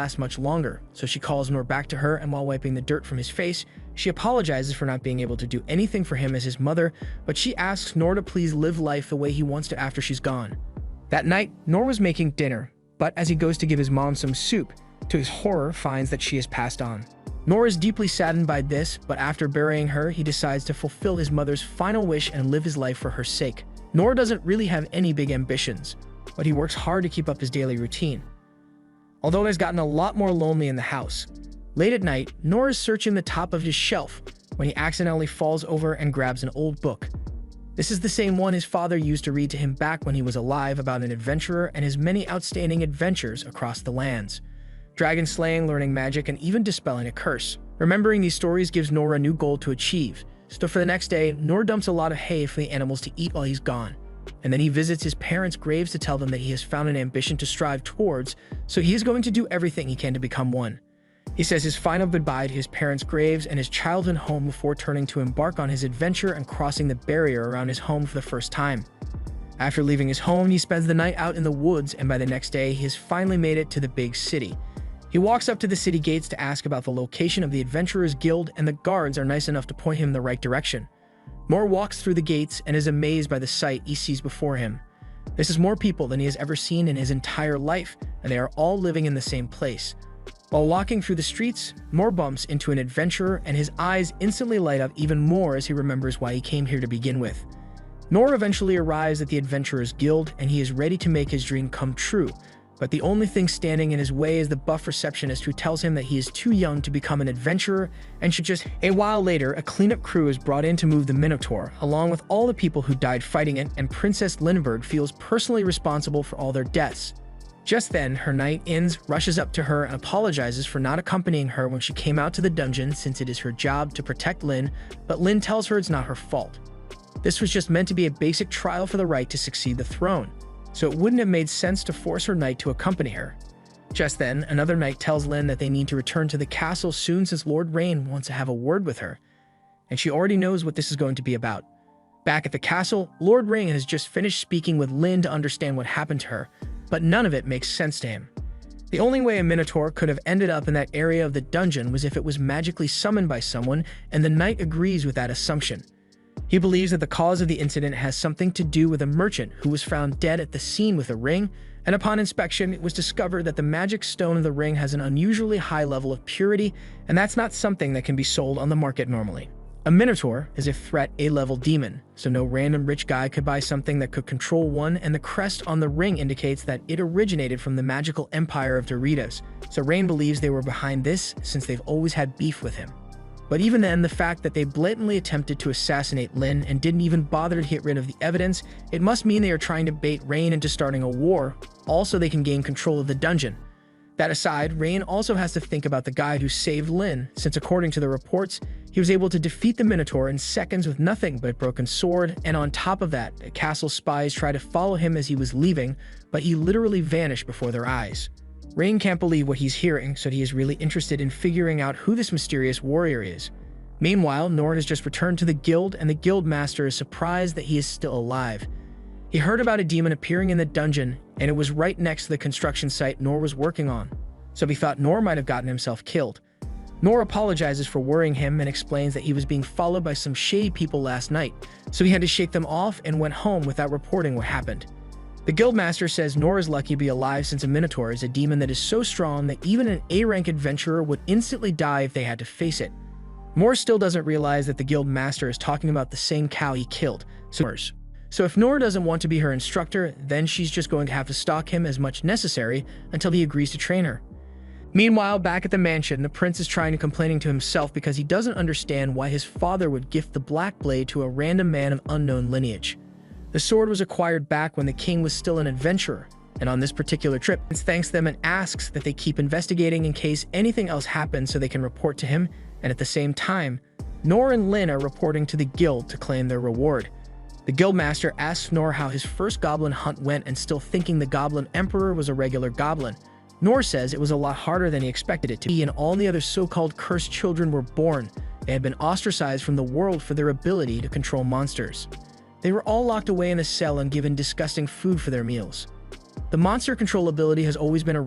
last much longer, so she calls Noor back to her, and while wiping the dirt from his face, she apologizes for not being able to do anything for him as his mother, but she asks Noor to please live life the way he wants to after she's gone. That night, Noor was making dinner, but as he goes to give his mom some soup, to his horror finds that she has passed on. Noor is deeply saddened by this, but after burying her, he decides to fulfill his mother's final wish and live his life for her sake. Noor doesn't really have any big ambitions, but he works hard to keep up his daily routine. Although it has gotten a lot more lonely in the house. Late at night, Noor is searching the top of his shelf when he accidentally falls over and grabs an old book. This is the same one his father used to read to him back when he was alive about an adventurer and his many outstanding adventures across the lands. Dragon slaying, learning magic, and even dispelling a curse. Remembering these stories gives Noor a new goal to achieve. So for the next day, Noor dumps a lot of hay for the animals to eat while he's gone. And then he visits his parents' graves to tell them that he has found an ambition to strive towards, so he is going to do everything he can to become one. He says his final goodbye to his parents' graves and his childhood home before turning to embark on his adventure and crossing the barrier around his home for the first time. After leaving his home, he spends the night out in the woods, and by the next day, he has finally made it to the big city. He walks up to the city gates to ask about the location of the Adventurers Guild, and the guards are nice enough to point him in the right direction. Noor walks through the gates and is amazed by the sight he sees before him. This is more people than he has ever seen in his entire life, and they are all living in the same place. While walking through the streets, Noor bumps into an adventurer, and his eyes instantly light up even more as he remembers why he came here to begin with. Noor eventually arrives at the Adventurers Guild, and he is ready to make his dream come true. But the only thing standing in his way is the buff receptionist who tells him that he is too young to become an adventurer and should just... A while later, a cleanup crew is brought in to move the Minotaur, along with all the people who died fighting it, and Princess Lindbergh feels personally responsible for all their deaths. Just then, her knight Inns rushes up to her and apologizes for not accompanying her when she came out to the dungeon, since it is her job to protect Lyn, but Lyn tells her it's not her fault. This was just meant to be a basic trial for the right to succeed the throne, so it wouldn't have made sense to force her knight to accompany her. Just then, another knight tells Lyn that they need to return to the castle soon since Lord Rain wants to have a word with her, and she already knows what this is going to be about. Back at the castle, Lord Rain has just finished speaking with Lyn to understand what happened to her, but none of it makes sense to him. The only way a Minotaur could have ended up in that area of the dungeon was if it was magically summoned by someone, and the knight agrees with that assumption. He believes that the cause of the incident has something to do with a merchant who was found dead at the scene with a ring, and upon inspection, it was discovered that the magic stone of the ring has an unusually high level of purity, and that's not something that can be sold on the market normally. A Minotaur is a threat A-level demon, so no random rich guy could buy something that could control one, and the crest on the ring indicates that it originated from the magical empire of Doritos, so Rain believes they were behind this since they've always had beef with him. But even then, the fact that they blatantly attempted to assassinate Lyn and didn't even bother to get rid of the evidence, it must mean they are trying to bait Rain into starting a war, also they can gain control of the dungeon. That aside, Rain also has to think about the guy who saved Lyn, since according to the reports, he was able to defeat the Minotaur in seconds with nothing but a broken sword, and on top of that, the castle spies try to follow him as he was leaving, but he literally vanished before their eyes. Rain can't believe what he's hearing, so he is really interested in figuring out who this mysterious warrior is. Meanwhile, Noor has just returned to the guild, and the guild master is surprised that he is still alive. He heard about a demon appearing in the dungeon, and it was right next to the construction site Noor was working on, so he thought Noor might have gotten himself killed. Noor apologizes for worrying him and explains that he was being followed by some shady people last night, so he had to shake them off and went home without reporting what happened. The guildmaster says Noor is lucky to be alive since a Minotaur is a demon that is so strong that even an A-rank adventurer would instantly die if they had to face it. Noor still doesn't realize that the guildmaster is talking about the same cow he killed, so if Noor doesn't want to be her instructor, then she's just going to have to stalk him as much necessary until he agrees to train her. Meanwhile, back at the mansion, the prince is trying to complaining to himself because he doesn't understand why his father would gift the Black Blade to a random man of unknown lineage. The sword was acquired back when the king was still an adventurer, and on this particular trip, Prince thanks them and asks that they keep investigating in case anything else happens so they can report to him, and at the same time, Noor and Lyn are reporting to the guild to claim their reward. The guildmaster asks Noor how his first goblin hunt went, and still thinking the Goblin Emperor was a regular goblin. Noor says it was a lot harder than he expected it to be, and all the other so-called cursed children were born. They had been ostracized from the world for their ability to control monsters. They were all locked away in a cell and given disgusting food for their meals. The monster control ability has always been a